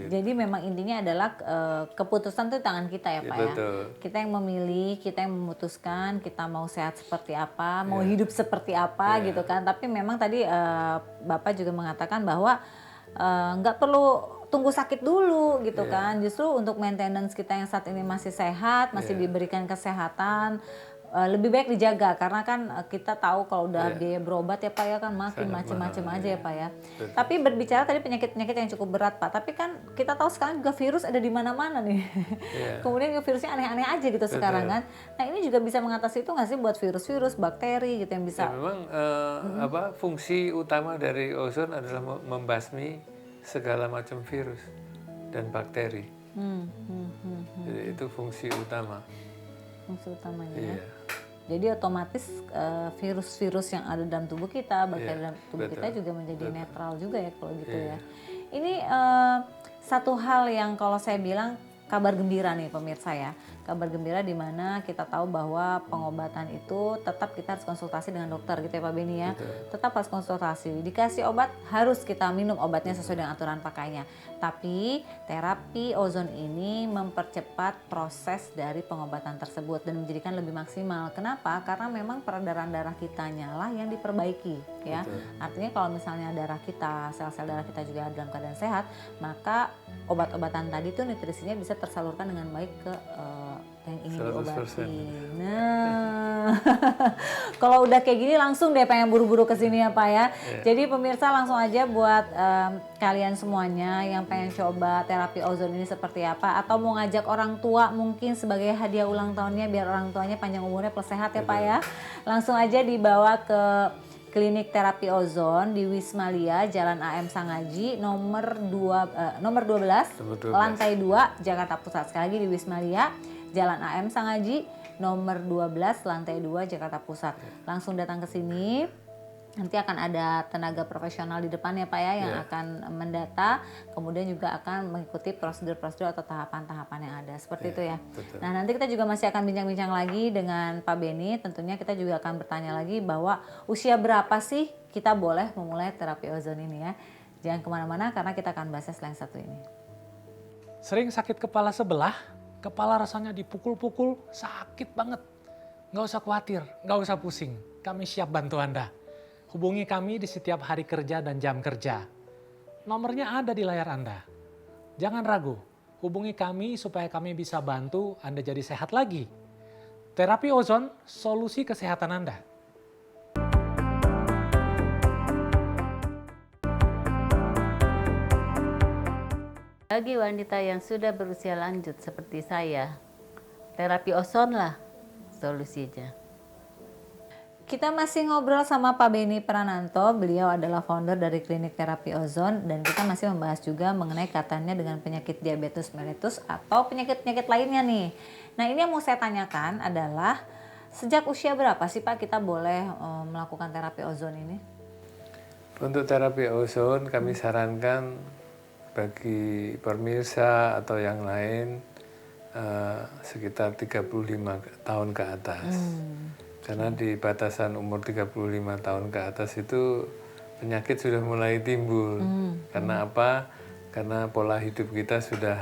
Jadi memang intinya adalah keputusan itu di tangan kita ya Pak ya. Kita yang memilih, kita yang memutuskan kita mau sehat seperti apa, mau hidup seperti apa gitu kan. Tapi memang tadi Bapak juga mengatakan bahwa nggak perlu tunggu sakit dulu gitu kan. Justru untuk maintenance kita yang saat ini masih sehat, masih diberikan kesehatan, lebih baik dijaga karena kan kita tahu kalau udah biaya berobat ya Pak ya kan makin macam-macam aja ya Pak ya. Tapi berbicara tadi penyakit-penyakit yang cukup berat Pak, tapi kan kita tahu sekarang juga virus ada di mana-mana nih. Kemudian virusnya aneh-aneh aja gitu sekarang kan. Nah ini juga bisa mengatasi itu nggak sih buat virus-virus, bakteri gitu yang bisa? Ya, memang fungsi utama dari ozon adalah membasmi segala macam virus dan bakteri. Jadi itu fungsi utama. Fungsi utamanya ya. Jadi otomatis virus-virus yang ada dalam tubuh kita, bakteri dalam tubuh kita juga menjadi netral juga ya kalau gitu ya. Ini satu hal yang kalau saya bilang kabar gembira nih pemirsa ya. Kabar gembira di mana kita tahu bahwa pengobatan itu tetap kita harus konsultasi dengan dokter gitu ya Pak Beni ya. Tetap harus konsultasi. Dikasih obat harus kita minum obatnya sesuai dengan aturan pakainya. Tapi terapi ozon ini mempercepat proses dari pengobatan tersebut dan menjadikan lebih maksimal. Kenapa? Karena memang peredaran darah kitanya lah yang diperbaiki ya. Artinya kalau misalnya darah kita, sel-sel darah kita juga dalam keadaan sehat, maka obat-obatan tadi tuh nutrisinya bisa tersalurkan dengan baik ke yang ingin diobati. Nah, kalau udah kayak gini langsung deh pengen buru-buru ke sini ya Pak ya. Jadi pemirsa langsung aja buat kalian semuanya yang pengen coba terapi ozon ini seperti apa atau mau ngajak orang tua mungkin sebagai hadiah ulang tahunnya biar orang tuanya panjang umurnya plus sehat ya Pak ya. Langsung aja dibawa ke Klinik Terapi Ozon di Wisma Lia, Jalan AM Sangaji, nomor 12, lantai 2, Jakarta Pusat. Sekali lagi di Wisma Lia, Jalan AM Sangaji, nomor 12, lantai 2, Jakarta Pusat. Langsung datang ke sini. Nanti akan ada tenaga profesional di depan ya Pak ya yang akan mendata, kemudian juga akan mengikuti prosedur-prosedur atau tahapan-tahapan yang ada seperti itu ya. Betul. Nah nanti kita juga masih akan bincang-bincang lagi dengan Pak Beni. Tentunya kita juga akan bertanya lagi bahwa usia berapa sih kita boleh memulai terapi ozon ini ya. Jangan kemana-mana karena kita akan bahasnya selain satu ini. Sering sakit kepala sebelah, kepala rasanya dipukul-pukul, sakit banget. Nggak usah khawatir, nggak usah pusing. Kami siap bantu Anda. Hubungi kami di setiap hari kerja dan jam kerja. Nomornya ada di layar Anda. Jangan ragu, hubungi kami supaya kami bisa bantu Anda jadi sehat lagi. Terapi ozon, solusi kesehatan Anda. Bagi wanita yang sudah berusia lanjut seperti saya, terapi ozon lah solusinya. Kita masih ngobrol sama Pak Beni Prananto, beliau adalah founder dari klinik terapi ozon dan kita masih membahas juga mengenai kaitannya dengan penyakit diabetes mellitus atau penyakit-penyakit lainnya nih. Nah ini yang mau saya tanyakan adalah sejak usia berapa sih Pak kita boleh melakukan terapi ozon ini? Untuk terapi ozon kami sarankan bagi pemirsa atau yang lain sekitar 35 tahun ke atas. Karena di batasan umur 35 tahun ke atas itu penyakit sudah mulai timbul. Karena apa? Karena pola hidup kita sudah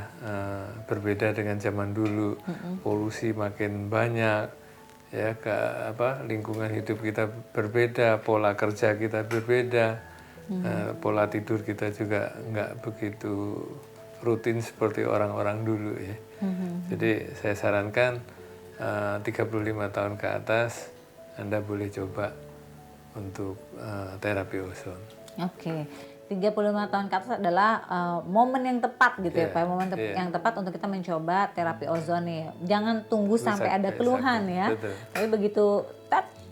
berbeda dengan zaman dulu. Polusi makin banyak, ya, lingkungan hidup kita berbeda, pola kerja kita berbeda, pola tidur kita juga nggak begitu rutin seperti orang-orang dulu ya. Jadi saya sarankan 35 tahun ke atas Anda boleh coba untuk terapi ozon. Oke, 35 tahun ke atas adalah momen yang tepat gitu ya Pak, momen yang tepat untuk kita mencoba terapi ozon nih. Jangan tunggu sampai ada keluhan ya. Betul. Tapi begitu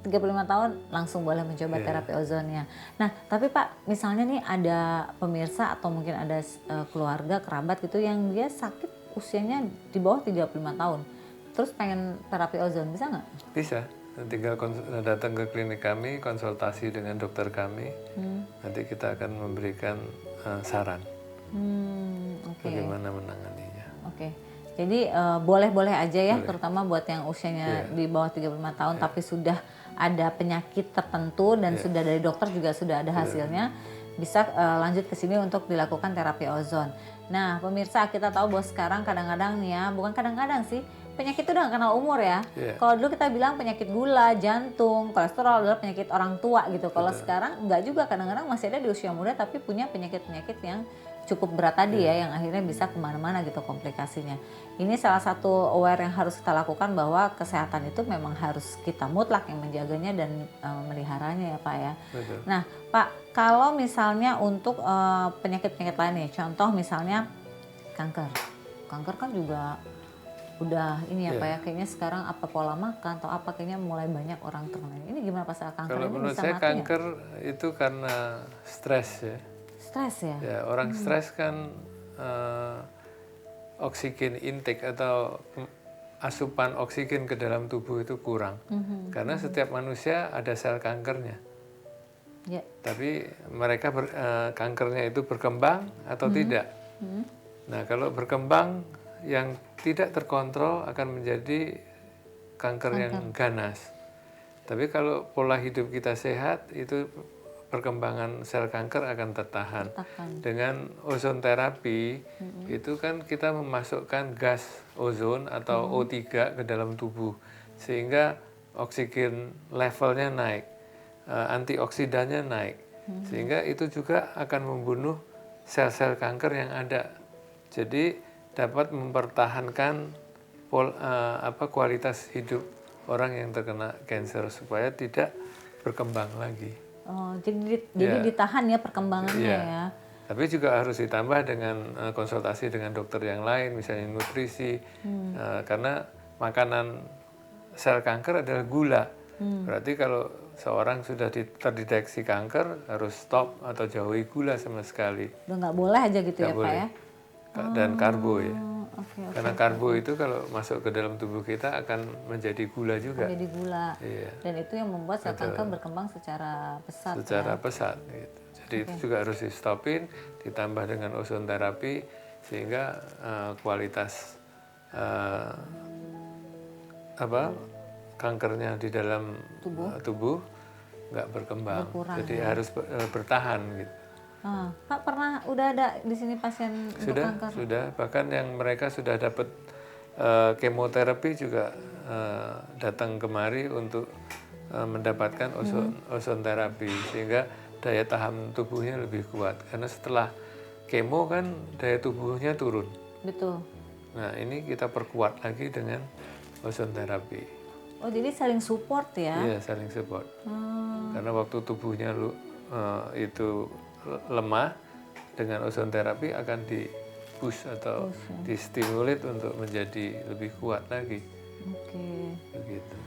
35 tahun langsung boleh mencoba terapi ozonnya. Nah, tapi Pak, misalnya nih ada pemirsa atau mungkin ada keluarga, kerabat gitu yang dia sakit usianya di bawah 35 tahun. Terus pengen terapi ozon, bisa nggak? Bisa. Tinggal datang ke klinik kami, konsultasi dengan dokter kami. Nanti kita akan memberikan saran bagaimana menanganinya. Oke. Jadi boleh-boleh aja ya, terutama buat yang usianya di bawah 35 tahun tapi sudah ada penyakit tertentu dan sudah dari dokter juga sudah ada hasilnya, bisa lanjut ke sini untuk dilakukan terapi ozon. Nah, pemirsa, kita tahu bahwa sekarang kadang-kadang nih ya, bukan kadang-kadang sih, penyakit itu udah kenal umur ya. Kalau dulu kita bilang penyakit gula, jantung, kolesterol adalah penyakit orang tua gitu. Kalau sekarang enggak juga, kadang-kadang masih ada di usia muda tapi punya penyakit-penyakit yang cukup berat tadi ya, yang akhirnya bisa kemana-mana gitu komplikasinya. Ini salah satu aware yang harus kita lakukan bahwa kesehatan itu memang harus kita mutlak yang menjaganya dan meliharanya ya Pak ya. Betul. Nah Pak, kalau misalnya untuk penyakit-penyakit lain nih, contoh misalnya kanker. Kanker kan juga udah ini ya Pak ya, kayaknya sekarang apa pola makan atau apa kayaknya mulai banyak orang terkena. Ini gimana Pak soal kanker? Kalau ini menurut bisa saya mati kanker itu karena stres ya. Stres ya? Ya, orang stres kan oksigen intake atau asupan oksigen ke dalam tubuh itu kurang. Karena setiap manusia ada sel kankernya. Ya. Tapi mereka kankernya itu berkembang atau tidak. Nah, kalau berkembang yang tidak terkontrol akan menjadi kanker yang ganas. Tapi kalau pola hidup kita sehat, itu perkembangan sel kanker akan tertahan. Dengan ozon terapi, itu kan kita memasukkan gas ozon atau O3 ke dalam tubuh. Sehingga oksigen levelnya naik, antioksidannya naik. Sehingga itu juga akan membunuh sel-sel kanker yang ada. Jadi dapat mempertahankan kualitas hidup orang yang terkena kanker supaya tidak berkembang lagi. Oh, jadi ditahan ya perkembangannya ya. Tapi juga harus ditambah dengan konsultasi dengan dokter yang lain, misalnya nutrisi, karena makanan sel kanker adalah gula. Berarti kalau seorang sudah terdeteksi kanker harus stop atau jauhi gula sama sekali. Udah nggak boleh aja gitu Nggak ya boleh. Pak ya? Dan karbo ya. Okay. Karena karbo itu kalau masuk ke dalam tubuh kita akan menjadi gula juga. Menjadi gula. Iya. Dan itu yang membuat sel kanker berkembang secara pesat. Secara pesat gitu. Jadi itu juga harus di stopin, ditambah dengan ozon terapi sehingga kualitas kankernya di dalam tubuh nggak berkembang. Jadi harus bertahan gitu. Pak pernah udah ada di sini pasien untuk kanker? Sudah. Bahkan yang mereka sudah dapat kemoterapi juga datang kemari untuk mendapatkan ozon terapi sehingga daya tahan tubuhnya lebih kuat. Karena setelah kemo kan daya tubuhnya turun. Betul. Nah, ini kita perkuat lagi dengan ozon terapi. Oh, jadi saling support ya? Iya, saling support. Karena waktu tubuhnya itu lemah, dengan ozon terapi akan di-boost atau distimulit untuk menjadi lebih kuat lagi. Oke. Begitu.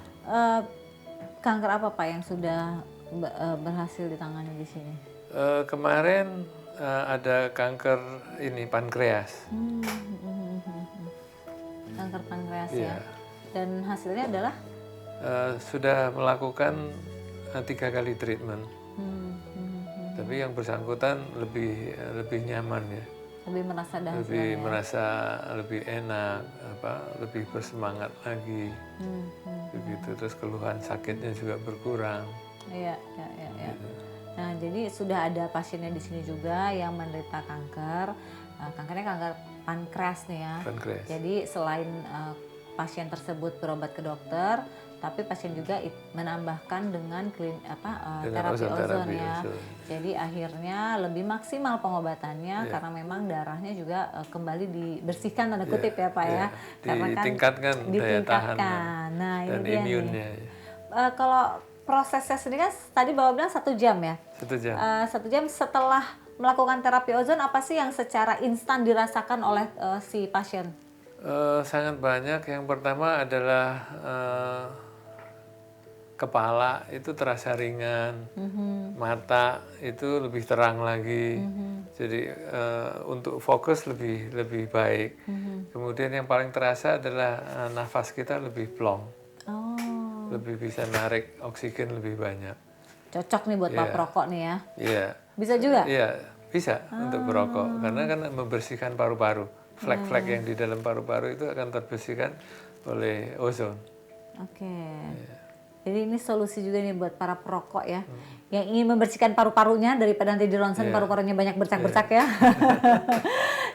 Kanker apa Pak yang sudah berhasil ditangani di sini? Kemarin ada kanker ini pankreas. Kanker pankreas Iya. ya. Dan hasilnya adalah? Sudah melakukan 3 kali treatment. Tapi yang bersangkutan lebih nyaman ya. Lebih merasa dahsyat. Lebih merasa lebih enak, lebih bersemangat lagi. Begitu, terus keluhan sakitnya juga berkurang. Iya. Nah, jadi sudah ada pasiennya di sini juga yang menderita kanker. Kankernya kanker pankreas nih ya. Pankreas. Jadi selain pasien tersebut berobat ke dokter, tapi pasien juga menambahkan dengan terapi ozon ya. Jadi akhirnya lebih maksimal pengobatannya karena memang darahnya juga kembali dibersihkan tanda kutip ya Pak ya. Karena kan ditingkatkan daya tahan Nah, dan ini dia imunnya. nih. Kalau prosesnya sendiri kan tadi Bapak bilang 1 jam ya? 1 jam. 1 jam setelah melakukan terapi ozon, apa sih yang secara instan dirasakan oleh si pasien? Sangat banyak. Yang pertama adalah kepala itu terasa ringan, mata itu lebih terang lagi, jadi untuk fokus lebih baik. Kemudian yang paling terasa adalah nafas kita lebih plong, lebih bisa narik oksigen lebih banyak. Cocok nih buat Pak Iya. perokok nih ya. Iya. Bisa juga? Iya, bisa untuk berokok karena kan membersihkan paru-paru. Flek-flek yang di dalam paru-paru itu akan terbersihkan oleh ozon. Oke. Jadi ini solusi juga nih buat para perokok ya, yang ingin membersihkan paru-parunya daripada nanti di ronsen paru-parunya banyak bercak-bercak ya.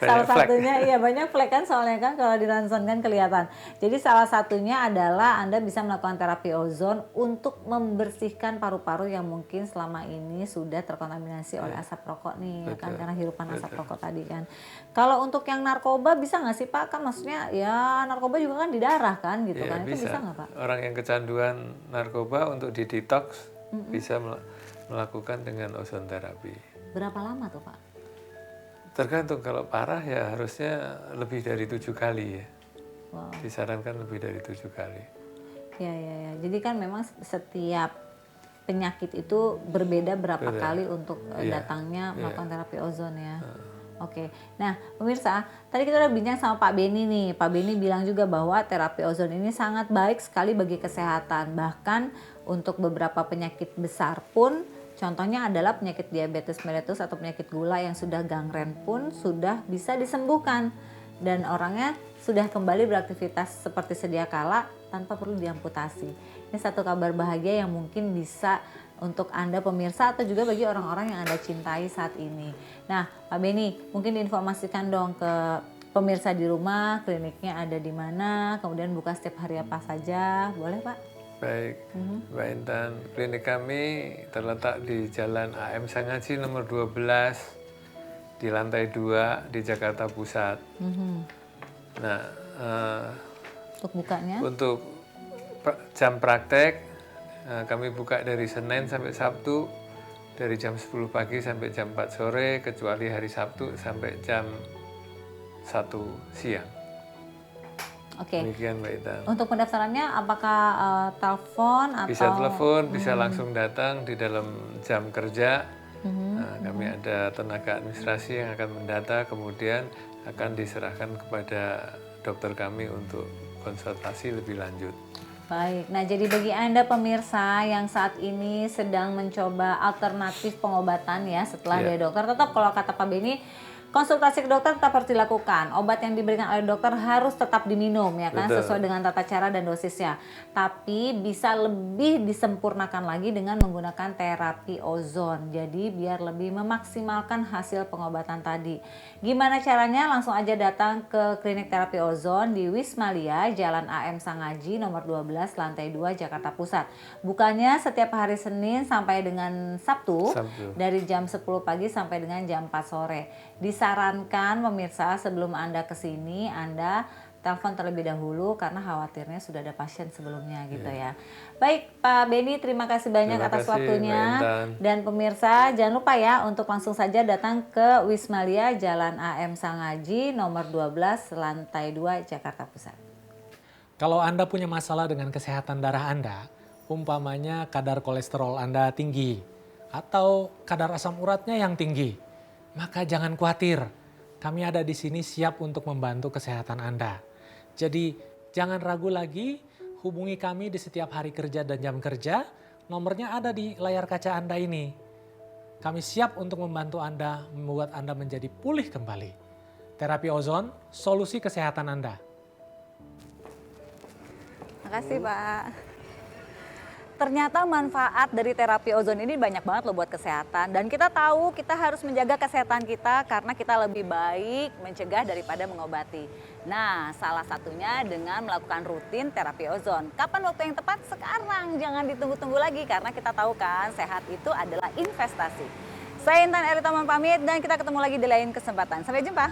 Salah flek. satunya iya banyak flek kan soalnya kan kalau di ronsen kan kelihatan. Jadi salah satunya adalah Anda bisa melakukan terapi ozon untuk membersihkan paru-paru yang mungkin selama ini sudah terkontaminasi oleh asap rokok nih, ya kan karena hirupan asap rokok tadi kan. Kalau untuk yang narkoba bisa nggak sih Pak? Kan maksudnya ya narkoba juga kan di darah kan gitu Iya, kan. Itu bisa nggak Pak? Orang yang kecanduan narkoba untuk di detox bisa melakukan dengan ozon terapi. Berapa lama tuh Pak? Tergantung, kalau parah ya harusnya lebih dari 7 kali ya. Wow. Disarankan lebih dari 7 kali. Ya. Jadi kan memang setiap penyakit itu berbeda berapa Beda. kali untuk datangnya melakukan terapi ozon ya. Oke. Nah, pemirsa, tadi kita udah bincang sama Pak Beni nih. Pak Beni bilang juga bahwa terapi ozon ini sangat baik sekali bagi kesehatan. Bahkan untuk beberapa penyakit besar pun, contohnya adalah penyakit diabetes mellitus atau penyakit gula yang sudah gangren pun sudah bisa disembuhkan. Dan orangnya sudah kembali beraktivitas seperti sedia kala tanpa perlu diamputasi. Ini satu kabar bahagia yang mungkin bisa untuk Anda pemirsa atau juga bagi orang-orang yang Anda cintai saat ini. Nah, Pak Beni, mungkin diinformasikan dong ke pemirsa di rumah, kliniknya ada di mana, kemudian buka setiap hari apa saja, boleh Pak? Baik, Mbak Intan, klinik kami terletak di Jalan AM Sangaji nomor 12 di lantai 2 di Jakarta Pusat. Nah, Untuk bukanya? untuk jam praktek kami buka dari Senin sampai Sabtu dari jam 10 pagi sampai jam 4 sore, kecuali hari Sabtu sampai jam 1 siang. Oke. Demikian Mbak Intan. Untuk pendaftarannya apakah telepon atau? Bisa telepon, bisa langsung datang di dalam jam kerja. Nah, kami ada tenaga administrasi yang akan mendata, kemudian akan diserahkan kepada dokter kami untuk konsultasi lebih lanjut. Baik, nah jadi bagi Anda pemirsa yang saat ini sedang mencoba alternatif pengobatan ya setelah dari dokter, tetap kalau kata Pak Beni, konsultasi ke dokter tetap harus dilakukan. Obat yang diberikan oleh dokter harus tetap diminum ya kan, Betul. sesuai dengan tata cara dan dosisnya. Tapi bisa lebih disempurnakan lagi dengan menggunakan terapi ozon. Jadi biar lebih memaksimalkan hasil pengobatan tadi. Gimana caranya? Langsung aja datang ke klinik terapi ozon di Wismalia, Jalan AM Sangaji nomor 12 lantai 2 Jakarta Pusat. Bukanya setiap hari Senin sampai dengan Sabtu. Dari jam 10 pagi sampai dengan jam 4 sore. Disarankan pemirsa sebelum Anda ke sini Anda telepon terlebih dahulu karena khawatirnya sudah ada pasien sebelumnya gitu ya. Baik Pak Beni, terima kasih banyak Terima atas kasih, waktunya. Mbak Intan. Dan pemirsa jangan lupa ya untuk langsung saja datang ke Wismalia Jalan AM Sangaji nomor 12 lantai 2 Jakarta Pusat. Kalau Anda punya masalah dengan kesehatan darah Anda, umpamanya kadar kolesterol Anda tinggi atau kadar asam uratnya yang tinggi, maka jangan khawatir. Kami ada di sini siap untuk membantu kesehatan Anda. Jadi jangan ragu lagi, hubungi kami di setiap hari kerja dan jam kerja. Nomornya ada di layar kaca Anda ini. Kami siap untuk membantu Anda, membuat Anda menjadi pulih kembali. Terapi ozon, solusi kesehatan Anda. Makasih Pak. Ternyata manfaat dari terapi ozon ini banyak banget loh buat kesehatan. Dan kita tahu kita harus menjaga kesehatan kita karena kita lebih baik mencegah daripada mengobati. Nah, salah satunya dengan melakukan rutin terapi ozon. Kapan waktu yang tepat? Sekarang, jangan ditunggu-tunggu lagi karena kita tahu kan sehat itu adalah investasi. Saya Intan Eri Taman pamit dan kita ketemu lagi di lain kesempatan. Sampai jumpa.